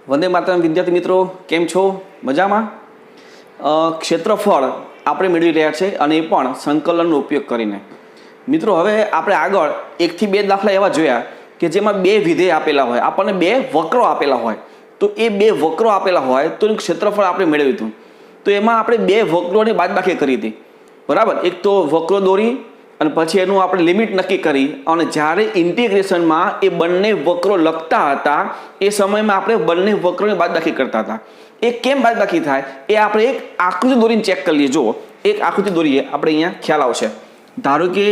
વંદે માતરમ વિદ્યાર્થી મિત્રો, કેમ છો? મજામાં? ક્ષેત્રફળ આપણે મેળવી રહ્યા છે અને એ પણ સંકલનનો ઉપયોગ કરીને. મિત્રો, હવે આપણે આગળ 1 થી 2 દાખલા એવા જોયા કે જેમાં બે વિધેય આપેલા હોય, આપણને બે વક્રો આપેલા હોય. તો એ બે વક્રો આપેલા હોય તો એનું ક્ષેત્રફળ આપણે મેળવ્યું હતું. તો એમાં આપણે બે વક્રોની બાદબાકી કરી હતી, બરાબર. એક તો વક્રો દોરી અને પછી એનું આપણે લિમિટ નક્કી કરી અને જ્યારે ઇન્ટિગ્રેશનમાં એ બંને વક્રો લખતા હતા એ સમયમાં આપણે બંને વક્રોની બાદબાકી કરતા હતા. એ કેમ બાદબાકી થાય એ આપણે એક આકૃતિ દોરીને ચેક કરી લઈએ. જુઓ, એક આકૃતિ દોરીએ, આપણે અહીંયા ખ્યાલ આવશે. ધારો કે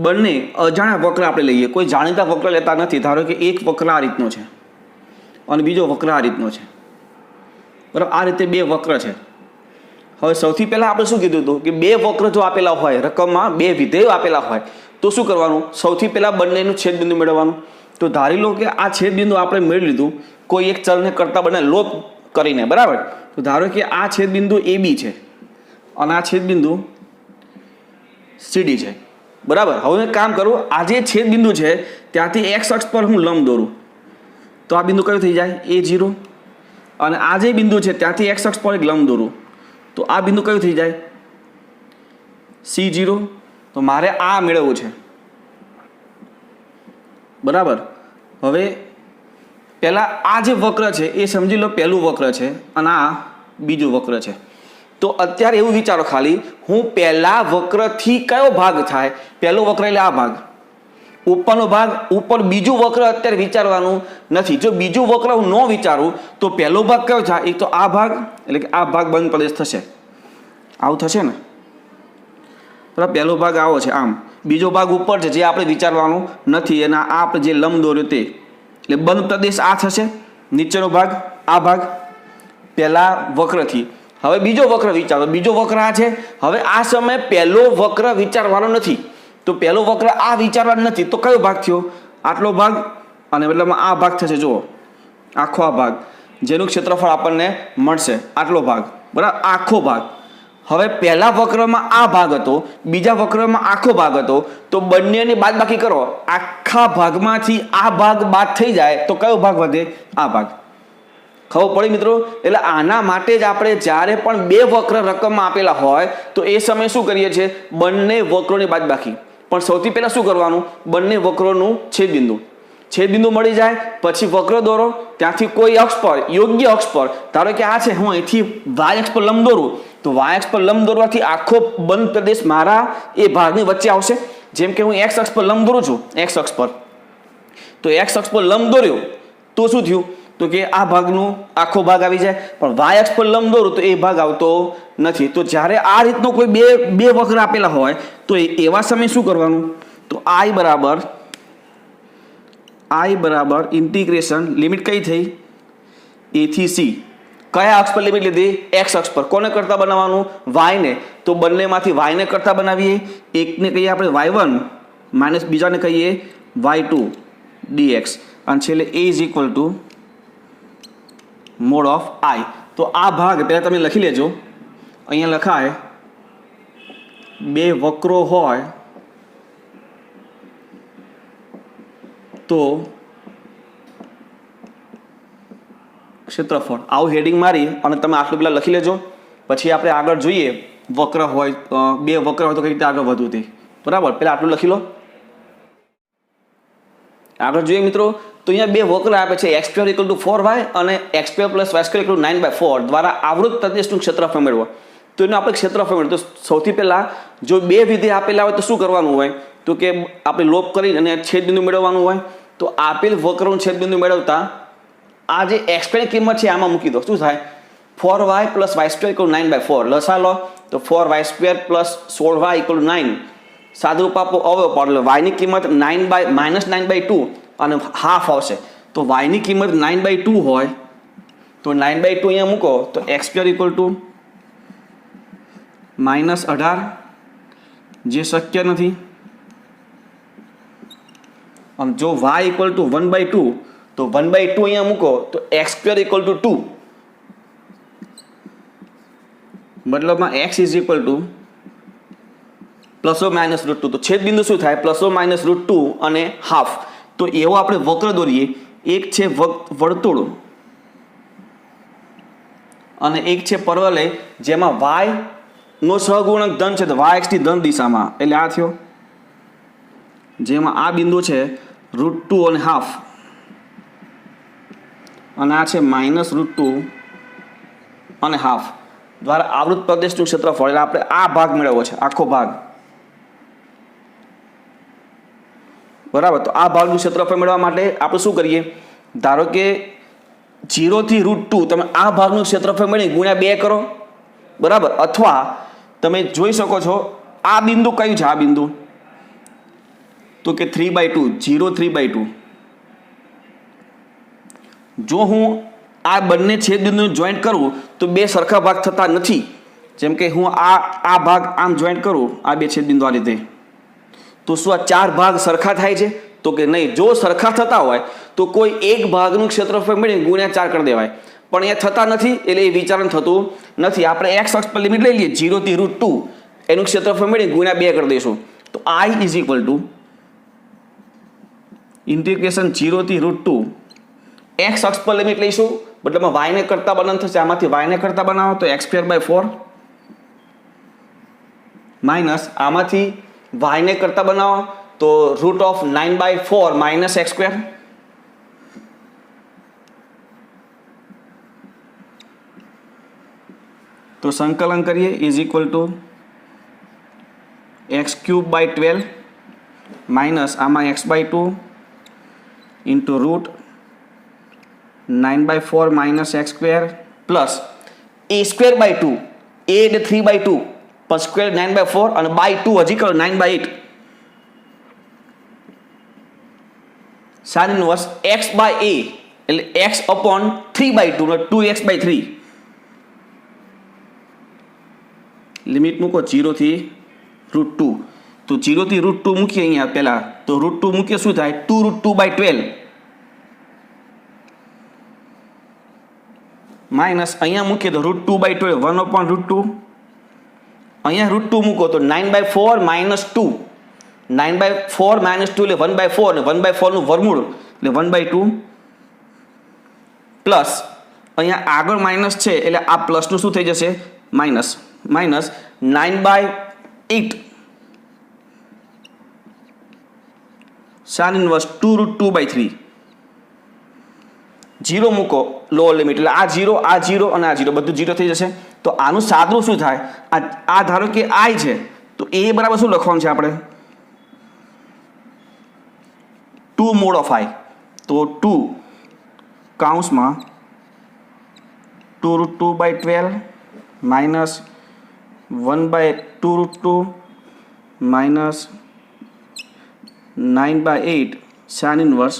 બંને અજાણ્યા વક્ર આપણે લઈએ, કોઈ જાણીતા વક્ર લેતા નથી. ધારો કે એક વક્ર આ રીતનો છે અને બીજો વક્ર આ રીતનો છે, બરાબર. આ રીતે બે વક્ર છે. હવે સૌથી પહેલાં આપણે શું કીધું હતું કે બે વક્ર જો આપેલા હોય, રકમમાં બે વિધેયો આપેલા હોય તો શું કરવાનું? સૌથી પહેલાં બંનેનું છેદબિંદુ મેળવવાનું. તો ધારી લો કે આ છેદબિંદુ આપણે મેળવી લીધું કોઈ એક ચલને કરતા બંને લોપ કરીને, બરાબર. તો ધારો કે આ છેદબિંદુ AB છે અને આ છેદબિંદુ CD છે, બરાબર. હવે હું એક કામ કરું, આ જે છેદબિંદુ છે ત્યાંથી x અક્ષ પર હું લંબ દોરું તો આ બિંદુ કયું થઈ જાય? A0. અને આ જે બિંદુ છે ત્યાંથી x અક્ષ પર એક લંબ દોરું તો આ બિંદુ કયું થઈ જાય? C0. તો મારે આ મેળવવું છે, બરાબર. હવે પહેલાં આ જે વક્ર છે એ સમજી લો પહેલું વક્ર છે અને આ બીજું વક્ર છે. તો અત્યારે એવું વિચારો ખાલી, હું પહેલા વક્રથી કયો ભાગ થાય? પહેલો વક્ર એટલે આ ભાગ, ઉપરનો ભાગ. ઉપર બીજું વક્ર અત્યારે વિચારવાનું નથી. જો બીજું વક્ર હું ન વિચારું તો પહેલો ભાગ કયો થાય? એક તો આ ભાગ, એટલે કે આ ભાગ બંધ પ્રદેશ થશે, આવું થશે ને, બરાબર. પહેલો ભાગ આવો છે આમ, બીજો ભાગ ઉપર છે જે આપણે વિચારવાનું નથી અને આ આપણે જે લંબ દોર્યો તે, એટલે બંધ પ્રદેશ આ થશે, નીચેનો ભાગ આ ભાગ પહેલા વક્રથી. હવે બીજો વક્ર વિચારો, બીજો વક્ર આ છે. હવે આ સમયે પહેલો વક્ર વિચારવાનો નથી તો પહેલો વક્ર આ વિચારવાનો નથી તો કયો ભાગ થયો? આટલો ભાગ અને મતલબ આ ભાગ થશે. જુઓ, આખો આ ભાગ જેનું ક્ષેત્રફળ આપણને મળશે, આટલો ભાગ, બરાબર, આખો ભાગ. હવે પહેલા વક્રમાં આ ભાગ હતો, બીજા વક્રમાં આખો ભાગ હતો, તો બંનેની બાદબાકી કરો. આખા ભાગમાંથી આ ભાગ બાદ થઈ જાય તો કયો ભાગ વધે? આ ભાગ. ખબર પડી મિત્રો? એટલે આના માટે જ આપણે જ્યારે પણ બે વક્ર રકમમાં આપેલા હોય તો એ સમયે શું કરીએ છીએ? બંને વક્રોની બાદબાકી. પણ સૌથી પહેલાં શું કરવાનું? બંને વક્રોનું છેદબિંદુ મળી જાય પછી વક્ર દોરો, ત્યાંથી કોઈ અક્ષ પર, યોગ્ય અક્ષ પર, ધારો કે આ છે, હું અહીંથી y અક્ષ પર લંબ દોરું તો y અક્ષ પર લંબ દોરવાથી આખો બંધ પ્રદેશ મારા એ ભાગની વચ્ચે આવશે. જેમ કે હું x અક્ષ પર લંબ દોરું છું, x અક્ષ પર, તો x અક્ષ પર લંબ દોર્યો તો શું થયું? તો કે આ ભાગનું આખો ભાગ આવી જાય. પણ y અક્ષ પર લંબ દોરું તો એ ભાગ આવતો નથી. તો જ્યારે આ રીતનો કોઈ બે વક્ર આપેલા હોય તો એવા સમયે શું કરવાનું? તો I બરાબર ઇન્ટિગ્રેશન, લિમિટ કઈ થઈ? A થી C. કયા અક્ષ પર લિમિટ લીધી? x અક્ષ પર. કોને કરતા બનાવવાનું? y ને. તો બંનેમાંથી y ને કરતા બનાવીએ. એકને કહીએ આપણે y1 માઇનસ બીજાને કહીએ y2 dx અને છેલ્લે a is equal to mod of I. તો આ ભાગ પહેલાં તમે લખી લેજો. અહીંયા લખાય બે વક્રો હોય તો ક્ષેત્રફળ, આવું હેડિંગ મારી અને તમે આટલું પેલા લખી લેજો. પછી આપણે આગળ જોઈએ વક્ર હોય, બે વક્ર હોય તો કઈ રીતે આગળ વધવું તે, બરાબર. પહેલાં આટલું લખી લો. આગળ જોઈએ મિત્રો, તો અહીંયા બે વક્ર આપે છે, x² = 4y અને x² + y² = 9/4 દ્વારા આવૃત પ્રદેશનું ક્ષેત્રફળ મેળવો. તો એનું આપણે ક્ષેત્રફળ મેળવો. તો સૌથી પહેલાં જો બે વિધેય આપેલા હોય તો શું કરવાનું હોય? તો કે આપણે લોપ કરી અને છેદબિંદુ મેળવવાનું હોય. તો આપેલ વક્રનું છેદબિંદુ મેળવતા આ જે x² ની કિંમત છે આમાં મૂકી દો. શું થાય? 4y + y² = 9/4. લસા લો તો 4y² + 16y = 9. સાદુરૂપ આપો અવયવ પાડો એટલે y ની કિંમત -9/2 અને હાફ આવશે. તો y ની કિંમત 9/2 હોય તો 9/2 અહીંયા મૂકો તો x² = -18, જે શક્ય નથી. અને જો y = 1/2 તો 1/2 અહીંયા મૂકો તો x² = 2. મતલબમાં x ઇઝ ઇક્વલ ટુ ±√2. તો છેદબિંદુ શું થાય? ±√2 અને હાફ. તો એવો આપણે વક્ર દોરીએ એક છે વર્તુળ અને એક છે પરવલય, જેમાં વાય નો સહગુણક ધન છે, તો વાય એક્સની ધન દિશામાં, એટલે આ થયો. જેમાં આ બિંદુ છે √2.5 અને આ છે -√2.5 દ્વારા આવૃત પ્રદેશનું ક્ષેત્રફળ, એટલે આપણે આ ભાગ મેળવવો છે, આખો ભાગ. બરાબર. તો આ ભાગનું ક્ષેત્રફળ મેળવવા માટે આપણે શું કરીએ? ધારો કે 0 થી √2 તમે આ ભાગનું ક્ષેત્રફળ મેળવી ગુણ્યા 2 કરો. બરાબર. અથવા તમે જોઈ શકો છો આ બિંદુ કયું છે? આ બિંદુ તો કે 3/2, 0 3/2. જો હું આ બંને છેદબિંદુને જોઈન્ટ કરું તો બે સરખા ભાગ થતા નથી. જેમ કે હું આ ભાગ આમ જોઈન્ટ કરું, આ બે છેદબિંદુ આ રીતે, તો શું આ 4 ભાગ સરખા થાય છે? તો કે નહીં. જો સરખા થતા હોય તો કોઈ એક ભાગનું ક્ષેત્રફળ મેળવી ગુણ્યા 4 કરી દેવાય, પણ એ થતા નથી, એટલે એ વિચારણ થતું નથી. આપણે એક્સ અક્ષ પર લિમિટ લઈ લઈએ 0 થી √2, એનું ક્ષેત્રફળ મેળવી ગુણ્યા 2 કરી દઈશું. તો I is equal two integration 0 થી √2, એક્સ અક્ષ પર લિમિટ લઈશું, મતલબમાં વાયને કરતા બનાવ થશે, આમાંથી વાયને કરતા બનાવો તો x²/4 માઇનસ આમાંથી વાયને કરતા બનાવો તો √9/4 - x². તો સંકલન કરીએ is equal two x³/12 minus આમાં x/2 into √9/4 - x² plus a²/2, a એટલે 3/2 પણ સ્ક્વેર 9/4 અને /2 હજી કરો 9/8 sin ઇનવર્સ x/a એટલે x/3/2 ને 2x/3. લિમિટ મૂકો 0 થી √2, તો 0 થી √2 મૂકીએ અહીંયા પહેલા, તો √2 મૂકીએ શું થાય? 2√2/12 માઇનસ અહીંયા મૂકીએ તો √2/12 1/√2. અહીંયા √2 મૂકો તો 9/4 - 2, 9/4 - 2 એટલે 1/4 ને 1/4 નું વર્ગમૂળ એટલે 1/2 પ્લસ અહીંયા આગળ માઇનસ છે એટલે આ પ્લસનું શું થઈ જશે? Minus 9/8 sin inverse 2√2/3. 0 મૂકો લોઅર લિમિટ, એટલે આ 0 અને આ 0 બધું 0 થઈ જશે. તો આનું સાદું શું થાય? આ ધારો કે I છે, તો a બરાબર શું લખવાનું છે આપણે? 2 mod of I, તો 2 કૌંસમાં 2√2/12 માઇનસ 1/2√2 માઇનસ 9/8 sin ઇનવર્સ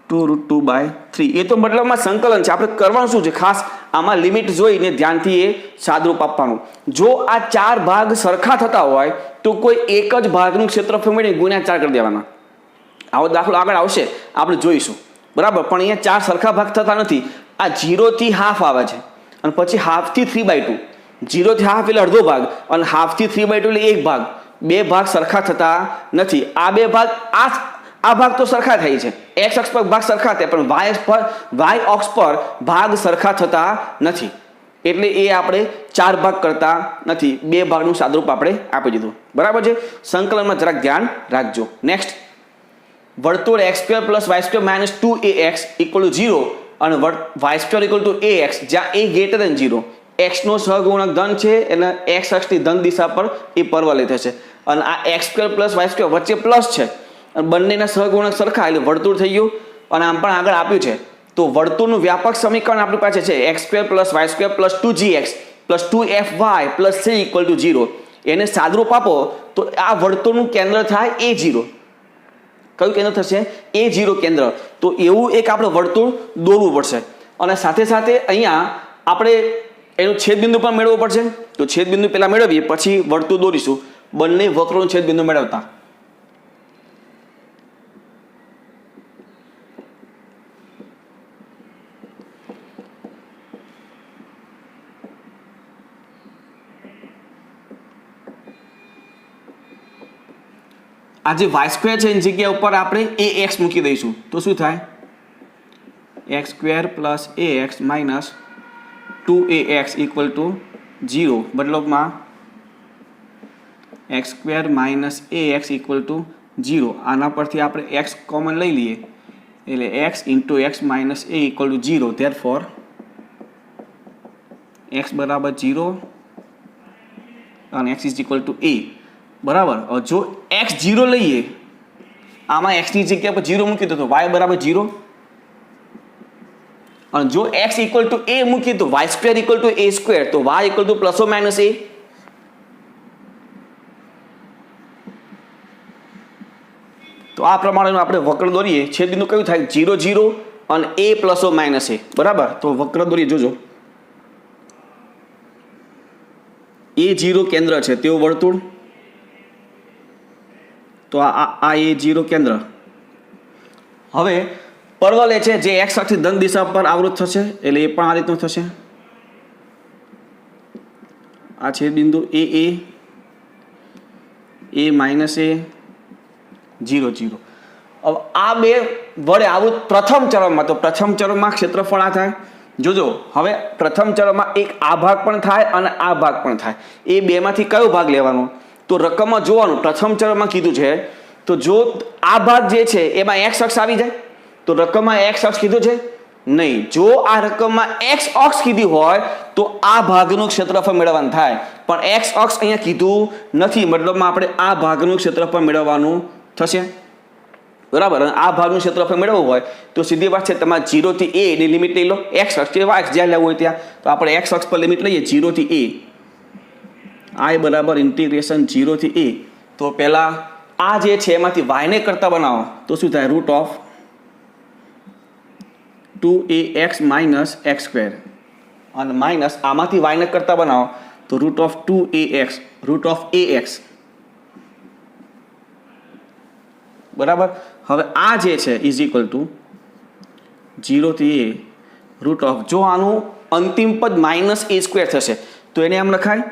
2√2/3. એ તો મતલબમાં સંકલન છે. આપણે કરવાનું શું છે? ખાસ આમાં લિમિટ જોઈને ધ્યાનથી એ સાદરૂપ આપવાનું. જો આ 4 ભાગ સરખા થતા હોય તો કોઈ એક જ ભાગનું ક્ષેત્રફળ મેળવી ગુણ્યા 4 કરી દેવાના. આવો દાખલો આગળ આવશે, આપણે જોઈશું. બરાબર. પણ અહીંયા 4 સરખા ભાગ થતા નથી. આ 0 થી હાફ આવે છે અને પછી હાફ થી 3/2. 0 થી હાફ એટલે અડધો ભાગ અને હાફ થી 3/2 એટલે એક ભાગ. બે ભાગ સરખા થતા નથી. આ બે ભાગ આ ભાગ તો સરખા થાય છે, એક્સ અક્ષ પર ભાગ સરખા થાય, પણ વાય અક્ષ પર ભાગ સરખા થતા નથી. એટલે એ આપણે 4 ભાગ કરતા નથી, બે ભાગનું સાદરૂપ આપણે આપી દીધું. બરાબર છે. સંકલનમાં જરાક ધ્યાન રાખજો. નેક્સ્ટ, વર્તુળ x² + y² - 2ax = 0 અને y² = ax જ્યાં a > 0. x નો સહગુણક ધન છે એટલે x અક્ષની ધન દિશા પર એ પરવલય થશે. અને આ x² + y² વચ્ચે પ્લસ છે અને બંનેના સહગુણક સરખા એટલે વર્તુળ થઈ ગયું. અને આમ પણ આગળ આપ્યું છે, તો વર્તુળનું વ્યાપક સમીકરણ આપણી પાસે છે x² + y² + 2gx + 2fy + c = 0. એને સાદરૂપ આપો તો આ વર્તુળનું કેન્દ્ર થાય a0. કયું કેન્દ્ર થશે? a0 કેન્દ્ર. તો એવું એક આપણે વર્તુળ દોરવું પડશે અને સાથે સાથે અહીંયા આપણે એનું છેદબિંદુ પણ મેળવવું પડશે. તો છેદબિંદુ પહેલા મેળવીએ પછી વર્તુળ દોરીશું. બંને વક્રોનું છેદબિંદુ મેળવતા આ જે વાય સ્ક્વેર છે એની જગ્યા ઉપર આપણે એ એક્સ મૂકી દઈશું તો શું થાય x square plus A x minus 2ax equal to 0 મતલબમાં x square minus A x equal to 0 આના પરથી આપણે એક્સ કોમન લઈ લઈએ એટલે x into x minus A equal to 0 therefore x બરાબર 0 અને એક્સ ઇઝ ઇક્વલ ટુ એ બરાબર. જો એક્સ 0 લઈએ આમાં એક્સની જગ્યા પર 0 મૂકી દો તો વાય બરાબર 0 અને જો એક્સ ઇક્વલ ટુ એ મૂકીએ તો Y square equal to A square તો Y equal to plus or minus A. તો આ પ્રમાણેનું આપણે વક્ર દોરીએ છેદબિંદુ કયું થાય 0 0 અને એ પ્લસ ઓર માઇનસ એ બરાબર. તો વક્ર દોરીએ જોજો A0 કેન્દ્ર છે તેવું વર્તુળ તો આ A0 કેન્દ્ર. હવે પરવલ એ છે જે એક્સ અક્ષથી ધન દિશા પર આવૃત થશે એટલે એ પણ આ રીતનું થશે. આ છે બિંદુ એ માઇનસ એ 0 0. હવે આ બે વડે આવૃત પ્રથમ ચરણમાં તો પ્રથમ ચરણમાં ક્ષેત્રફળ આ થાય જોજો. હવે પ્રથમ ચરણમાં એક આ ભાગ પણ થાય અને આ ભાગ પણ થાય એ બેમાંથી કયો ભાગ લેવાનો તો રકમમાં જોવાનું. પ્રથમ ચરણમાં કીધું છે તો જો આ ભાગ જે છે એમાં એક્સ અક્ષ આવી જાય તો રકમમાં એક્સ અક્ષ કીધું છે નહીં. જો આ રકમમાં એક્સ અક્ષ કીધી હોય તો આ ભાગનું ક્ષેત્રફળ મેળવવાનું થાય પણ એક્સ અક્ષ અહીંયા કીધું નથી મતલબમાં આપણે આ ભાગનું ક્ષેત્રફળ મેળવવાનું થશે બરાબર. અને આ ભાગનું ક્ષેત્રફળ મેળવવું હોય તો સીધી વાત છે તમારે 0 થી a ની લિમિટ લઈ લો. એક્સ અક્ષ કે વાય અક્ષ જ્યાં લેવું હોય ત્યાં તો આપણે એક્સ અક્ષ પર લિમિટ લઈએ 0 થી a i બરાબર ઇન્ટિગ્રેશન 0 થી a. તો પહેલાં આ જે છે એમાંથી વાયને કરતા બનાવો તો શું થાય root of 2ax minus x square અને માઇનસ આમાંથી વાયને કરતા બનાવો તો root of 2ax route of ax બરાબર. હવે આ જે છે ઇઝ ઇક્વલ ટુ 0 થી a રૂટ ઓફ જો આનું અંતિમ પદ માઇનસ એ સ્ક્વેર થશે તો એને આમ લખાય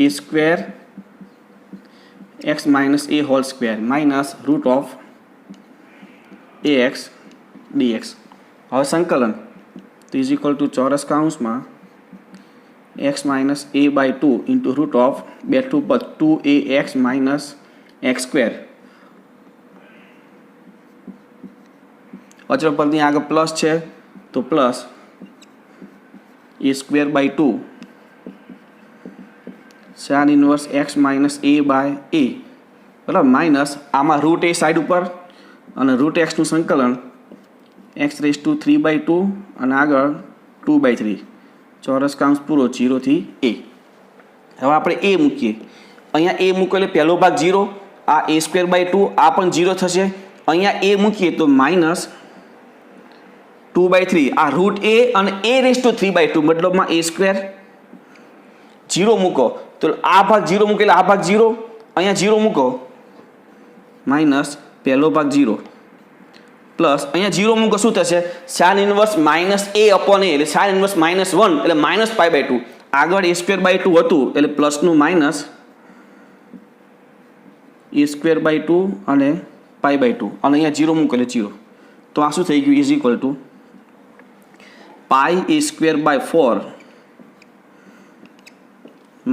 A square X minus A whole square minus root of ax dx. હવે સંકલન તો ઇઝ ઇક્વલ ટુ ચોરસ કાઉન્સમાં X minus A by 2 into root of બેઠું પદ 2ax માઇનસ એક્સ સ્ક્વેર. અચળ પદની આગળ પ્લસ છે તો plus A square by 2 sine inverse X minus A by A બરાબર માઇનસ આમાં રૂટ એ સાઈડ ઉપર અને રૂટ એક્સનું સંકલન એક્સ રેસ ટુ 3/2 અને આગળ 2/3 ચોરસ કાઉન્સ પૂરો 0 થી a. હવે આપણે એ મૂકીએ અહીંયા એ મૂકો એટલે પહેલો ભાગ 0 આ એ સ્ક્વેર બાય 2 આ પણ 0 થશે. અહીંયા એ મૂકીએ તો માઇનસ 2/3 આ રૂટ એ અને એ રેસ ટુ 3/2 મતલબમાં એ સ્ક્વેર 0 મૂકો તો આ ભાગ 0 મૂકે એટલે આ ભાગ 0 અહીંયા 0 મૂકો માઇનસ પહેલો ભાગ 0 પ્લસ અહીંયા 0 મૂકો શું થશે સાઇન ઇનવર્સ માઇનસ એ અપોન એ એટલે સાઇન ઇનવર્સ -1 એટલે માઇનસ π/2 આગળ એ સ્ક્વેર બાય 2 હતું એટલે પ્લસનું માઇનસ એ સ્ક્વેર બાય 2 અને π/2 અને અહીંયા 0 મૂકો એટલે 0. તો આ શું થઈ ગયું is equal to pi a square by 4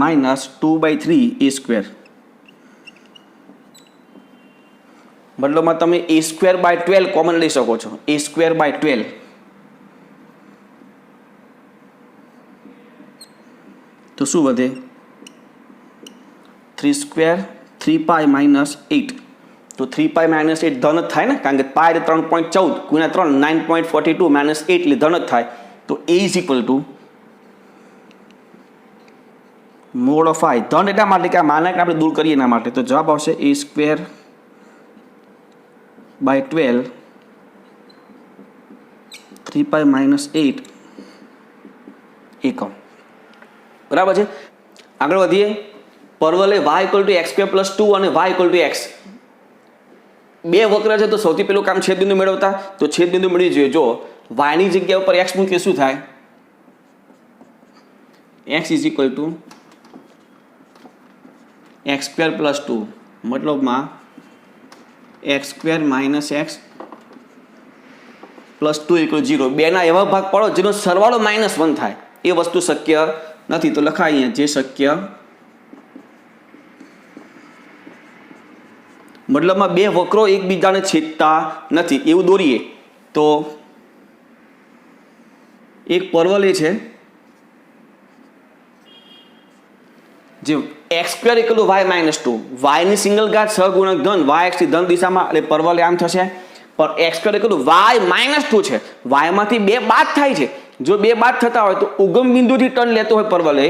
minus 2/3 a square મતલબમાં તમે એ સ્ક્વેર બાય 12 કોમન લઈ શકો છો. એ સ્ક્વેર બાય 12 તો શું વધે 3 સ્ક્વેર 3π માઇનસ 8 તો 3π માઇનસ 8 ધન જ થાય ને કારણ કે પાય 3.14 ગુણ્યા 3 9.42 માઇનસ 8 એટલે ધન જ થાય. તો A is equal to mod of I ધન એટલા માટે કે આ માનક આપણે દૂર કરીએ એના માટે તો જવાબ આવશે એ સ્ક્વેર બાય 12 3π માઇનસ 8 એકમ બરાબર છે. આગળ વધીએ. પરવલે y equal to x² plus 2 અને y ઇક્વલ ટુ x બે વક્ર છે તો સૌથી પહેલું કામ છેદબિંદુ મેળવતા તો છેદબિંદુ મેળવી જોઈએ. જો y ની જગ્યા ઉપર x મૂકીએ શું થાય x is equal two x² plus 2 મતલબમાં x² - x + 2 = 0 બેના એવા ભાગ પાડો જેનો સરવાળો -1 થાય એ વસ્તુ શક્ય નથી. તો લખાય અહીંયા જે શક્ય મતલબમાં બે વક્રો એકબીજાને છેદતા નથી એવું દોરીએ તો એક પરવલય છે જે x² = y - 2 y ની સિંગલ ઘાત સહગુણક ધન yx થી ધન દિશામાં એટલે પરવલય આમ થશે. પણ x² = y - 2 છે, y માંથી 2 બાદ થાય છે. જો 2 બાદ થતા હોય તો ઉગમ બિંદુથી ટર્ન લેતો હોય પરવલય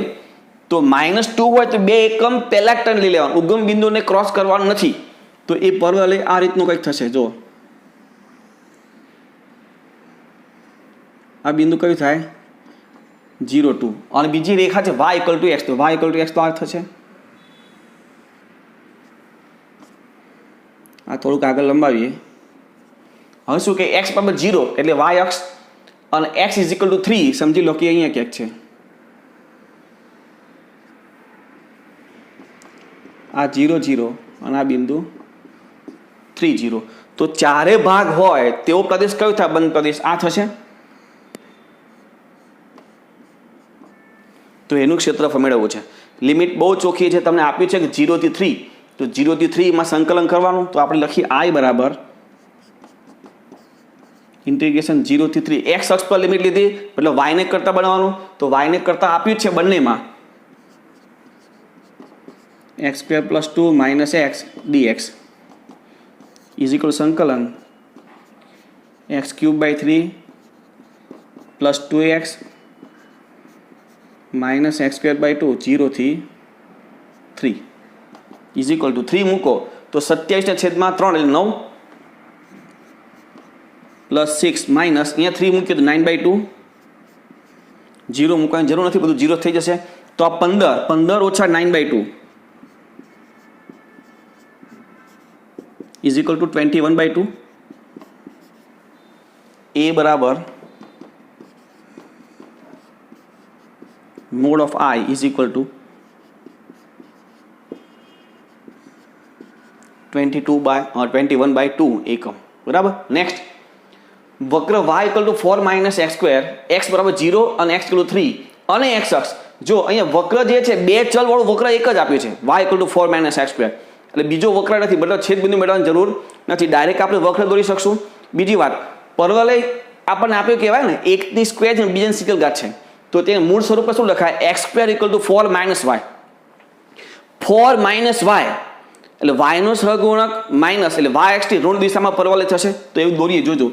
તો -2 હોય તો 2 એકમ પહેલા ટર્ન લઈ લેવાનું, ઉગમ બિંદુને ક્રોસ કરવાનું નથી. તો એ પરવલય આ રીતનું કંઈક થશે. જો આ બિંદુ કયું થાય 0 2 અને બીજી રેખા છે y = x તો y = x તો આ થશે. આ થોડુંક આગળ લંબાવીએ. હવે શું કે x = 0 એટલે y અક્ષ અને x = 3 સમજી લો કે અહીંયા ક્યાંક છે. આ 0 0 અને આ બિંદુ 3 0 તો ચારે ભાગ હોય તેવો પ્રદેશ કયો થાય બંધ પ્રદેશ આ થશે. તો એનું ક્ષેત્રફળ મેળવવું છે. લિમિટ બહુ ચોખ્ખી છે, તમને આપ્યું છે કે 0 થી 3 તો 0 થી 3 માં સંકલન કરવાનું. તો આપણે લખીએ I બરાબર ઇન્ટિગ્રેશન 0 થી 3 x અક્ષ પર લિમિટ લીધી એટલે y ને કરતા બનાવવાનું. તો y ને કરતા આપ્યું છે બંનેમાં x² + 2 - x dx = સંકલન x³ / 3 + 2x - x² / 2 0 થી 3 = 3 મૂકો તો 27/3 એટલે 9 + 6 માઇનસ અહીંયા 3 મૂક્યો તો 9/2 0 મૂકવાની જરૂર નથી, બધું 0 થઈ જશે. તો આ 15 - 9/2 = 21/2. a બરાબર mod of I = 21/2 એકમ. બરાબર. નેક્સ્ટ વક્ર y = 4 - x², x = 0 અને x = 3 અને x અક્ષ. જો અહીંયા વક્ર જે છે બે ચલ વાળું વક્ર એક જ આપ્યું છે y = 4 - x². એટલે બીજો વક્ર નથી, મતલબ છેદ બિંદુ મેળવવાની જરૂર નથી, ડાયરેક્ટ આપણે વક્ર દોરી શકશું. બીજી વાત પરવલય આપણને આપ્યું કહેવાય ને એકની સ્ક્વેર છે બીજાની સિંગલ ઘાત છે તો તે મૂળ સ્વરૂપે શું લખાય x² = 4 - y 4 - y એટલે y નો સહગુણક માઇનસ એટલે y x થી ઋણ દિશામાં પરવલય થશે. તો એવું દોરીએ જોજો.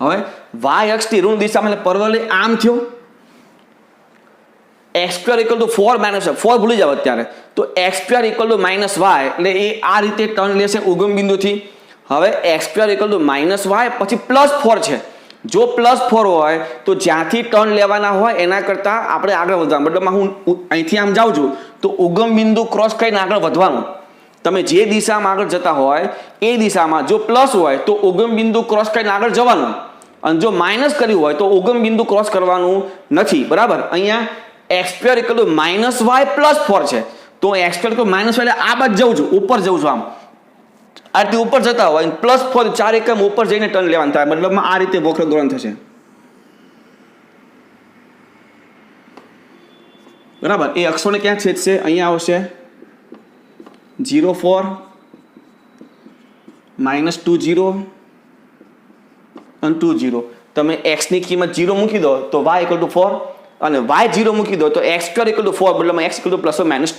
હવે y અક્ષ થી ઋણ દિશામાં એટલે પરવલય આમ થયો. x² = 4 - 4 ભૂલી જાવ અત્યારે. તો x² = -y એટલે એ આ રીતે ટર્ન લેશે ઉગમ બિંદુથી. હવે x² = -y પછી +4 છે. જો +4 હોય તો જ્યાંથી ટર્ન લેવાના હોય એના કરતાં આપણે આગળ વધવાનું. મતલબમાં હું અહીંથી આમ જાઉં છું તો ઉગમ બિંદુ ક્રોસ કરીને આગળ વધવાનું. તમે જે દિશામાં આગળ જતા હોય એ દિશામાં જો પ્લસ હોય તો ઉગમ બિંદુ ક્રોસ કરીને આગળ જવાનું અને જો માઇનસ કર્યું હોય તો ઉગમ બિંદુ ક્રોસ કરવાનું નથી. બરાબર. અહીંયા x² = -y +4 છે તો x² = -y એટલે આ બાજુ જઉં છું, ઉપર જઉં છું, આમ આટલી ઉપર જતા હોય +4 4 એકમ ઉપર જઈને ટર્ન લેવાનું થાય. મતલબમાં આ રીતે વક્ર દોરણ થશે. બરાબર. એ અક્ષોને ક્યાં છેદશે? અહીંયા આવશે 0 4 -2 0 અને 2 0. તમે x ની કિંમત 0 મૂકી દો તો y = 4 અને y 0 મૂકી દો તો x² = 4 મતલબ x = +/-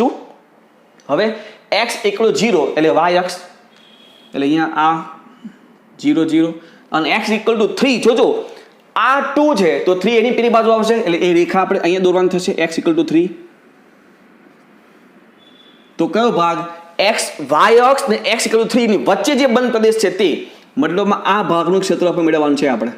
2. હવે x = 0 એટલે y અક્ષ એટલે અહીંયા આ 0 0 અને x = 3 જોજો આ 2 છે તો 3 એની પેલી બાજુ આવશે એટલે એ રેખા આપણે અહીંયા દોરવાની થશે x = 3. તો કયો ભાગ x y અક્ષ ને x = 3 ની વચ્ચે જે બંધ પ્રદેશ છે તે મતલબમાં આ ભાગનું ક્ષેત્રફળ મેળવવાનું છે આપણે.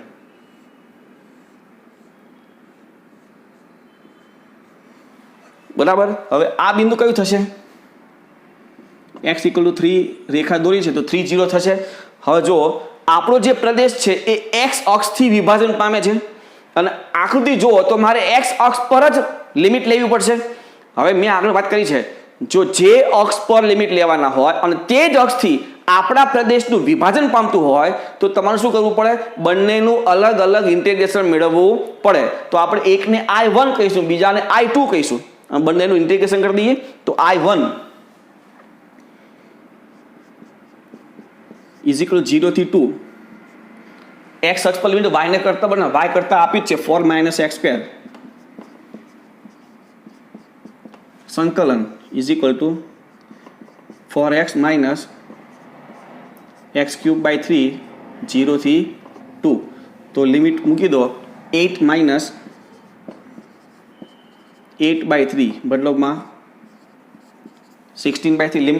બરાબર. હવે આ બિંદુ કયું થશે? x = 3 રેખા દોરી છે તો 3 0 થશે. હવે જો આપણો જે પ્રદેશ છે એ એક્સ અક્ષથી વિભાજન પામે છે અને આકૃતિ જુઓ તો મારે એક્સ અક્ષ પર જ લિમિટ લેવી પડશે. હવે મેં આગળ વાત કરી છે, જો જે અક્ષ પર લિમિટ લેવાના હોય અને તે જ અક્ષથી આપણા પ્રદેશનું વિભાજન પામતું હોય તો તમારે શું કરવું પડે? બંનેનું અલગ અલગ ઇન્ટિગ્રેશન મેળવવું પડે. તો આપણે એકને I1 કહીશું, બીજાને I2 કહીશું. બંનેનું ઇન્ટિગ્રેશન કરી દઈએ તો I1 ઇઝ ઇક્વલ 0 થી 2. એક્સ અક્ષ પર લિમિટ y ને કરતા બને y કરતા આપી જ છે 4 - x². સંકલન is equal two 4x - x³/3 0 થી 2. તો લિમિટ મૂકી દો 8 - 8/3 બદલાવમાં 16/3.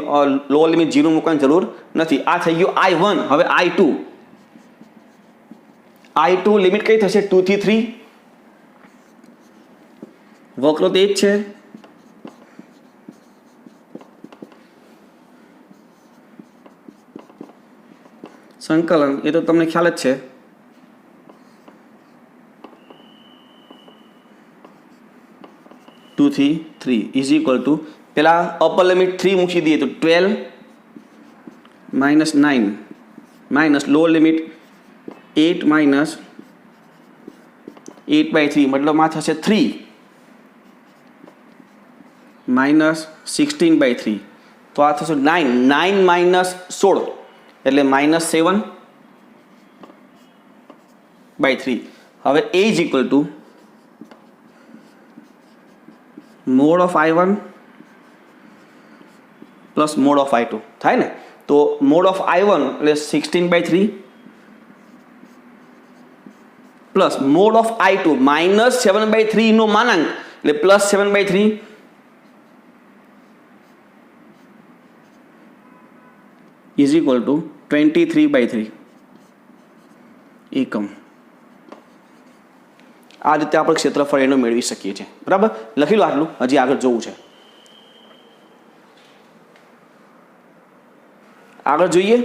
લોઅર લિમિટ 0 મૂકવાની જરૂર નથી. આ થઈ ગયું I1. હવે I2 લિમિટ કઈ થશે? 2 થી 3. વક્ર તો એ જ છે. સંકલન એ તો તમને ખ્યાલ જ છે. ટુ થી 3 ઇઝ ઇક્વલ ટુ પેલા અપર લિમિટ 3 મૂકી દઈએ તો 12 - 9 માઇનસ લોઅર લિમિટ 8 - 8/3 મતલબમાં થશે 3 - 16/3. તો આ થશે 9 - 16 એટલે -7/3. હવે a is equal to mod of I1 plus mode of I2 થાય ને. તો મોડ ઓફ I1 એટલે 16/3 પ્લસ મોડ ઓફ I2 -7/3 નો માનાંક એટલે +7/3 ઇઝ ઇક્વલ ટુ 23/3 એકમ. આ રીતે આપણે ક્ષેત્રફળ એનું મેળવી શકીએ છીએ. બરાબર, લખી લો આટલું. હજી આગળ જોવું છે. આગળ જોઈએ.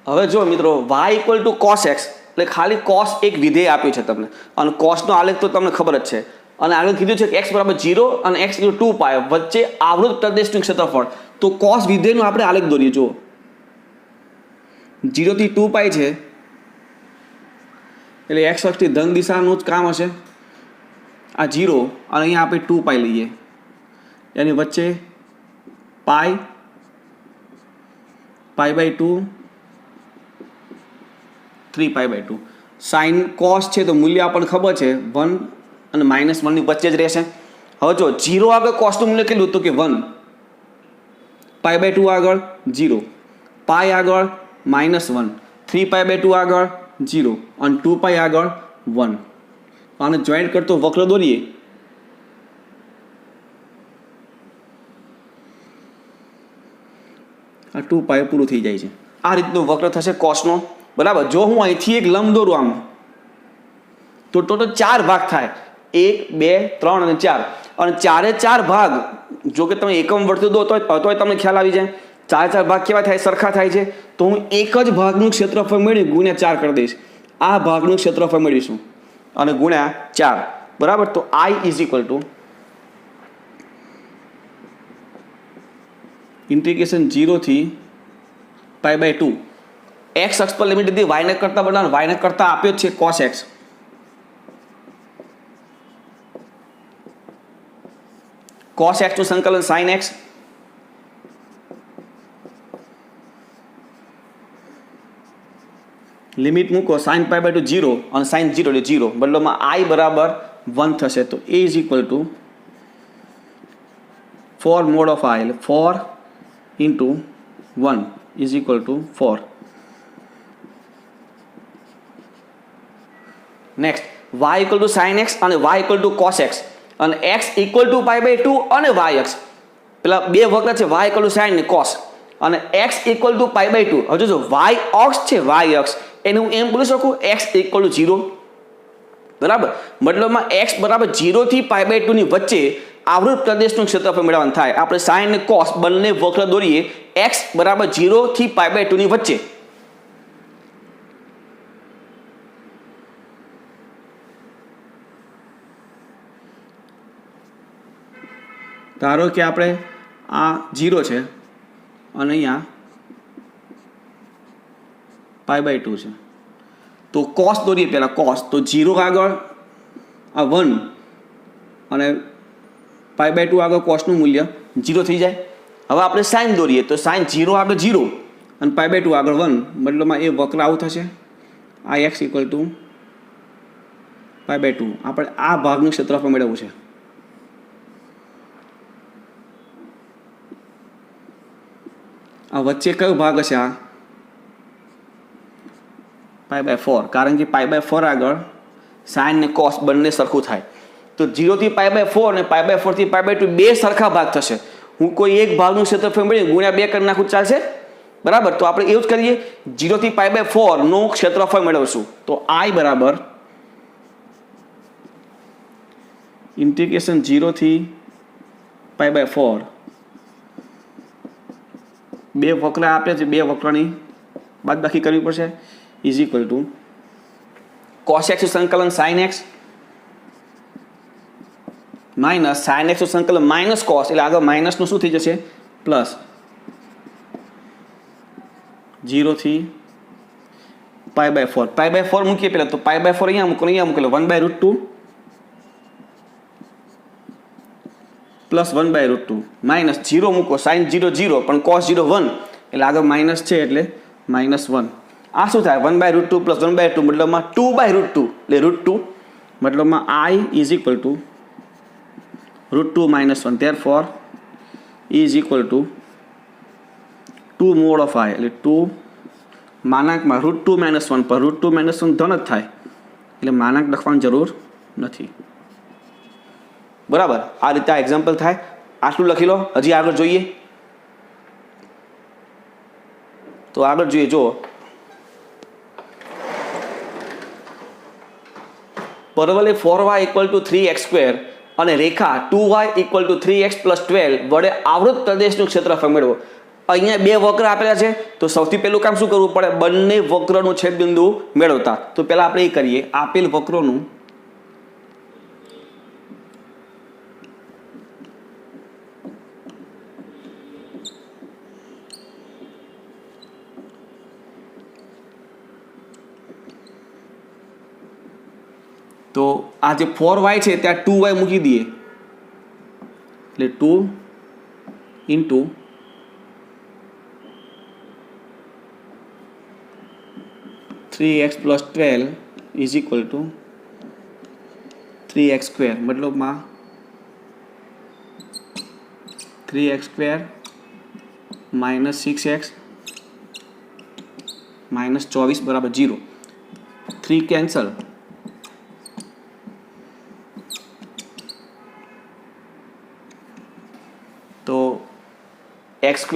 હવે જો મિત્રો y = cos x એટલે ખાલી cos એક વિધેય આપ્યું છે તમને અને cos નો આલેખ તો તમને ખબર જ છે. અને આગળ કીધું છે કે x = 0 અને x = 2π વચ્ચે આવૃત પ્રદેશનું ક્ષેત્રફળ. તો cos વિધેયનો આપણે આલેખ દોરીએ. જુઓ 0 થી 2π છે એટલે x અક્ષની ધન દિશાનું જ કામ હશે. આ 0 અને અહીંયા આપણે 2π લઈએ, એની વચ્ચે π/2 3π/2. સાઇન કોસ છે તો મૂલ્ય આપણને ખબર છે 1 અને -1 ની વચ્ચે જ રહેશે. હવે જો 0 આગળ કોસનું મૂલ્ય કેટલું? તો કે 1, π/2 આગળ 0, π આગળ -1, 3π/2 આગળ 0 અને 2π આગળ 1. આને જોઈન્ટ કરતો વક્ર દોરીએ. આ 2π પૂરું થઈ જાય છે. આ રીતનો વક્ર થશે કોસનો. બરાબર. જો હું અહીંથી એક લંબ દોરું આમ તો ટોટલ 4 ભાગ થાય. 1, 2, 3 અને 4. અને 4 ભાગ જો કે તમે એકમ વર્તુળ દો તોય તમને ખ્યાલ આવી જાય. 4 ભાગ કેવા થાય? સરખા થાય છે. તો હું એક જ ભાગનું ક્ષેત્રફળ મેળવી ગુણ્યા 4 કરી દઈશ. આ ભાગનું ક્ષેત્રફળ મેળવીશું અને ગુણ્યા 4. બરાબર. તો I is equal two integration 0 થી π/2. એક્સ અક્ષ પર લિમિટ દીધી, y ને કરતા બનાવ, y ને કરતા આપ્યો છે cos x. cos x નું સંકલન sin x. લિમિટ મૂકો sin π/2 0 અને sin 0 એટલે 0. બદલામાં I બરાબર 1 થશે. તો a is equal two 4 mod of I એટલે 4 into 1 is equal to 4. Next y equal to sin x અને y equal to cos x અને x ઇક્વલ ટુ π/2 અને y અક્ષ પેલા બે વક્ર છે y ઇક્વલ ટુ sin ને cos અને x ઇક્વલ ટુ π/2. હવે જો y અક્ષ છે, y અક્ષ એને હું એમ બોલી શકું x ઇક્વલ ટુ 0. બરાબર, મતલબમાં x બરાબર 0 થી π/2 ની વચ્ચે આવૃત પ્રદેશનું ક્ષેત્રફળ મેળવવાનું થાય. આપણે સાઇન અને કોસ બંને વક્ર દોરીએ x બરાબર 0 થી π/2 ની વચ્ચે. ધારો કે આપણે આ 0 છે અને અહીંયા π/2 છે, તો કોસ દોરીએ પહેલાં કોસ, તો 0 આગળ આ 1 અને π/2 આગળ કોસનું મૂલ્ય 0 થઈ જાય. હવે આપણે સાઇન દોરીએ તો સાઇન 0 આગળ 0 અને π/2 આગળ 1, મતલબમાં એ વક્ર આવું થશે. આ x ઇક્વલ ટુ π/2. આપણે આ ભાગનું ક્ષેત્રફળ મેળવવું છે. આ વચ્ચે કયો ભાગ હશે? આ π/4, કારણ કે π/4 આગળ સાઇન ને કોસ બંને સરખું થાય. તો 0 થી π/4 અને π/4 થી π/2 બે સરખા ભાગ થશે. હું કોઈ એક ભાગનું ક્ષેત્રફળ મળી ગુણ્યા 2 કરી નાખું ચાલશે? બરાબર, તો આપણે એવું જ કરીએ. 0 થી π/4 નું ક્ષેત્રફળ મેળવશું. તો I બરાબર ઇન્ટિગ્રેશન 0 થી π/4, બે વક્ર આપે છે, બે વક્રની બાદબાકી કરવી પડશે, is equal two cos x સંકલન sin x minus sin x સંકલન માઇનસ cos, એટલે આગળ માઇનસનું શું થઈ જશે? પ્લસ 0 થી π/4. π/4 મૂકીએ પહેલાં, તો π/4 અહીંયા મૂકો, અહીંયા મૂકેલો 1/√2 પ્લસ 1/√2 માઇનસ 0 મૂકો, સાઇન 0 0 પણ cos 0 1, એટલે આગળ માઇનસ છે એટલે -1. આ શું થાય? 1/√2 પ્લસ 1/2 મતલબમાં 2/√2, એટલે √2, મતલબમાં I is equal two √2 - 1. therefore is equal two 2 mod of I, એટલે 2 માનાંકમાં √2 - 1 પર √2 - 1 ધન જ થાય, એટલે માનાંક લખવાની જરૂર નથી. બરાબર, આ રીતે આ એક્ઝામ્પલ થાય. આટલું લખી લો. હજી આગળ જોઈએ તો આગળ જોઈએ. જો પરવલે 4y = 3x² અને રેખા 2y = 3x + 12 વડે આવૃત પ્રદેશનું ક્ષેત્રફળ મેળવો. અહીંયા બે વક્ર આપેલા છે, તો સૌથી પહેલું કામ શું કરવું પડે? બંને વક્રનું છેદબિંદુ મેળવતા. તો પહેલાં આપણે એ કરીએ. આપેલ વક્રોનું તો આ જે 4y છે ત્યાં 2y મૂકી દઈએ, એટલે 2 × 3x + 12 is equal two 3x², મતલબમાં 3x² - 6x - 24 બરાબર 0. 3 કેન્સલ, તો x²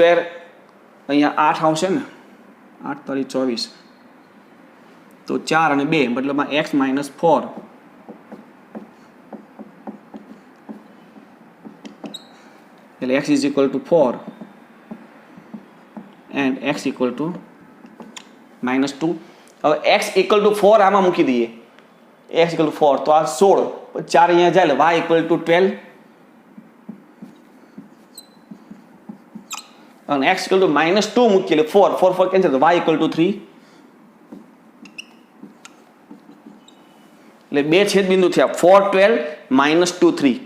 અહીંયા 8 આવશે ને, 8 × 24, તો 4 અને 2 મતલબમાં x - 4, એટલે x is equal two 4 and x equal to -2. હવે x ઇક્વલ ટુ 4 આમાં મૂકી દઈએ. x ઇક્વલ ટુ 4, તો આ 16, 4 અહીંયા જાય એટલે y ઇક્વલ ટુ 12 અને x ઇક્વલ ટુ -2 મૂકીએ એટલે 4 4 કેન્સલ, તો y ઇક્વલ ટુ 3, એટલે બે છેદબિંદુ થયા 4 12 -2 3.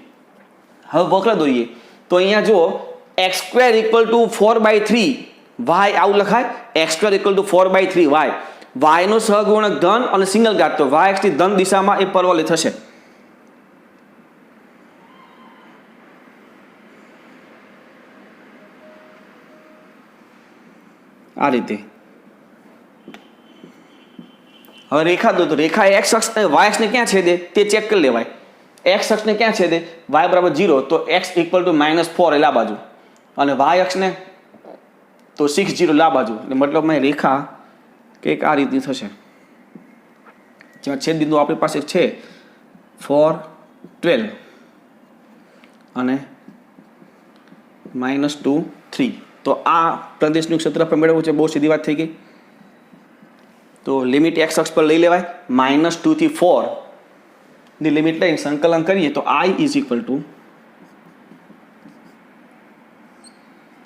હવે વક્ર દોરીએ તો અહીંયા જુઓ x² = 4/3 y આવું લખાય. x² = 4/3 y નો સહગુણક ધન અને સિંગલ ઘાત, તો y ની ધન દિશામાં એ પરવલય થશે. આ રીતે. હવે રેખા દો, તો રેખા x અક્ષ અને y અક્ષને ક્યાં છેદે તે ચેક કરી લેવાય. x અક્ષને ક્યાં છેદે? y બરાબર 0, તો x ઇક્વલ ટુ -4 એટલે આ બાજુ, અને y અક્ષને તો 6 0 એટલે આ બાજુ. એટલે મતલબમાં રેખા કંઈક આ રીતની થશે. જ્યાં છેદબિંદુ આપણી પાસે છે 4 12 અને -2 3. તો આ પ્રદેશનું ક્ષેત્રફળ મેળવવું છે. બહુ સીધી વાત થઈ ગઈ. તો લિમિટ એક્સ અક્ષ પર લઈ લેવાય. -2 થી 4 ની લિમિટ લઈને સંકલન કરીએ તો I is equal two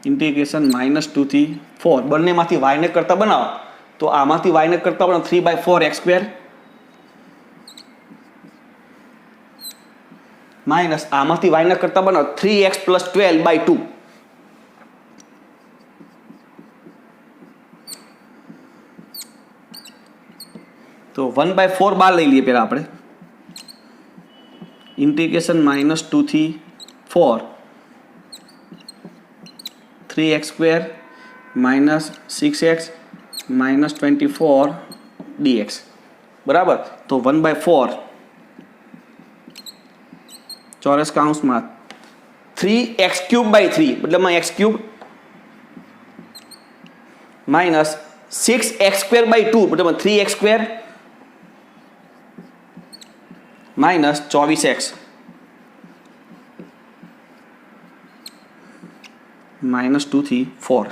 integration -2 થી 4. બંનેમાંથી વાયને કરતા બનાવો તો આમાંથી વાયને કરતા બનાવો 3/4 x સ્ક્વેર માઇનસ આમાંથી વાયને કરતા બનાવો 3x + 12/2. તો 1/4 બહાર લઈ લઈએ પહેલાં આપણે. ઇન્ટિગ્રેશન -2 થી 4 3x સ્ક્વેર -6x -24 dx બરાબર. તો 1/4 ચોરસ કાઉન્સમાં 3x³ / 3 મતલબમાં x³ માઇનસ 6x² / 2 મતલબમાં 3x² માઇનસ 24x -2 થી 4.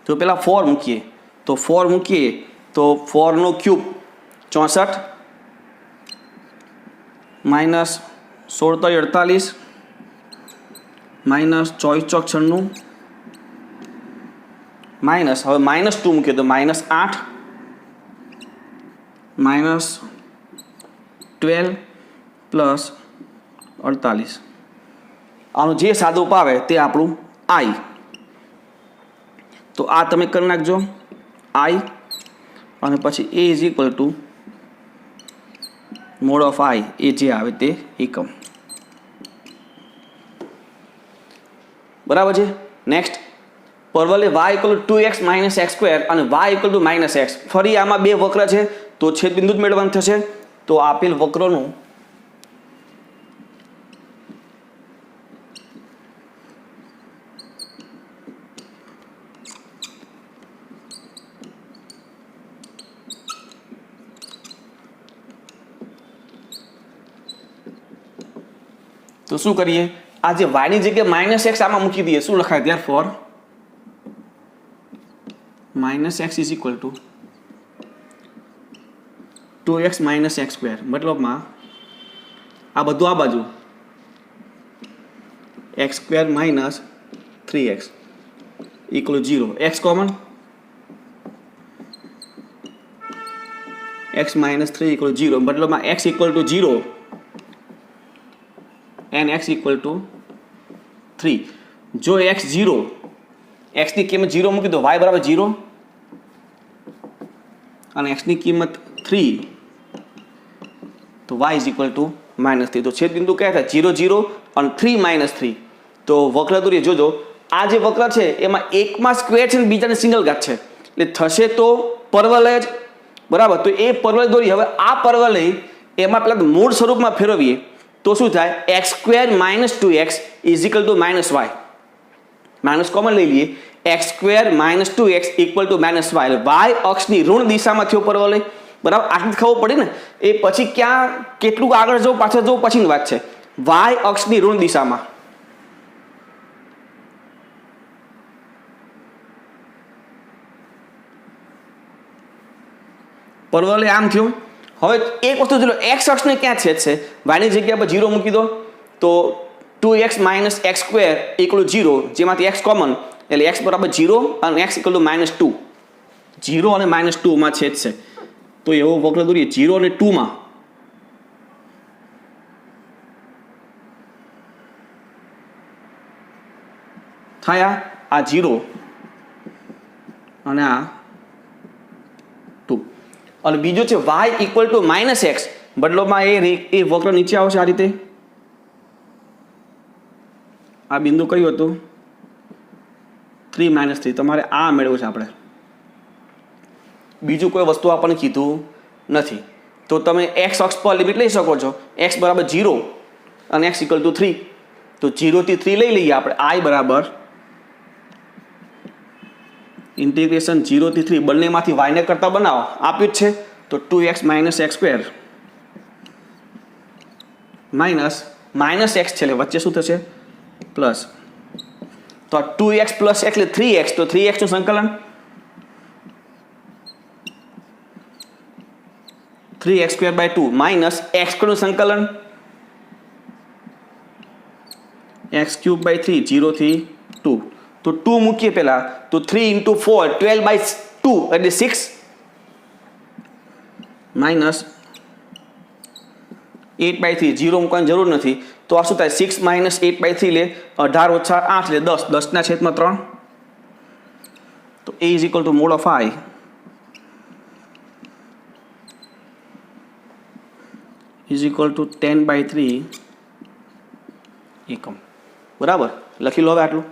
તો પેલા 4 મૂકીએ તો 4 મૂકીએ તો 4 નો ક્યુબ 64 માઇનસ 16 × 48 માઇનસ 24 × 96 માઇનસ હવે -2 મૂકીએ તો -8 -12 પ્લસ 48. આનું જે સાદું પાવે તે આપણું I. તો આ તમે કરી નાખજો I અને પછી A is equal to mod of I એ જે આવે તે એકમ. બરાબર છે. નેક્સ્ટ પરવલે y = 2x - x² અને y = -x. ફરી આમાં બે વક્ર છે તો છેદબિંદુ જ મેળવવાનું થશે. તો આપેલ વક્રનું તો શું કરીએ આ જે y ની જગ્યાએ -x આમાં મૂકી દઈએ. શું લખાય ત્યાર for -x is equal to 2x - x² મતલબમાં આ બધું આ બાજુ x² - 3x = 0. x common x - 3 = 0 મતલબમાં x = 0 and x = 3. જો x 0 x ની કિંમત 0 મૂકી તો y બરાબર 0 અને x ની કિંમત 3 તો y = -3. તો છેદબિંદુ કયા થાય 0 0 અને 3 -3. તો વક્ર દોરીએ. જોજો આ જે વક્ર છે એમાં એકમાં સ્ક્વેર છે અને બીજાને સિંગલ ઘાત છે એટલે થશે તો પરવલય જ બરાબર. તો એ પરવલય દોરી. હવે આ પરવલય એમાં પેલા મૂળ સ્વરૂપમાં ફેરવીએ તો શું થાય x² - 2x = -y. Minus common લઈ લઈએ. x² - 2x = -y. y અક્ષની ઋણ દિશામાં થયો પરવલય બરાબર. આટલી ખબર પડી ને. એ પછી ક્યાં કેટલું આગળ જવું પાછળ જવું પછીની વાત છે. y અક્ષની ઋણ દિશામાં પરવલય આમ થયું. હવે એક વસ્તુ જોઈ લો x અક્ષને ક્યાં છેદશે y ની જગ્યા પર 0 મૂકી દો તો 2x - x² = 0 જેમાંથી x કોમન એટલે x બરાબર 0 અને x = -2. 0 અને -2 માં છેદશે તો એવો વક્ર દોરીએ 0 અને 2 માં થાય આ 0 અને આ 2 અને બીજો છે y = -x બદલોમાં એ વક્ર નીચે આવશે આ રીતે. આ બિંદુ કયું હતું 3 - 3. તમારે આ મેળવવું છે આપણે. બીજું કોઈ વસ્તુ આપણને કીધું નથી. તો તમે x અક્ષ પર લિમિટ લઈ શકો છો. x બરાબર 0 અને x = 3. તો 0 થી 3 લઈ લઈએ આપણે. I બરાબર ઇન્ટિગ્રેશન 0 થી 3 બંનેમાંથી y ને કરતા બનાવો આપ્યું જ છે તો 2x minus x square minus x છે એટલે વચ્ચે શું થશે પ્લસ. તો 2x પ્લસ એટલે 3x, તો 3x નું સંકલન 3x square by 2 minus x નું સંકલન x ક્યુબ બાય 3 0 થી 2. તો 2 મૂકીએ પહેલા તો 3 × 4 12 બાય 2 એટલે 6 માઇનસ 8 બાય 3 0 મૂકવાની જરૂર નથી. તો આ શું થાય 6 માઇનસ 8 બાય 3 લે 18 ઓછા 8 લે 10 10 ના છેદમાં 3. તો a is equal to mod of i is equal to 10 by 3 એકમ. બરાબર, લખી લો હવે આટલું.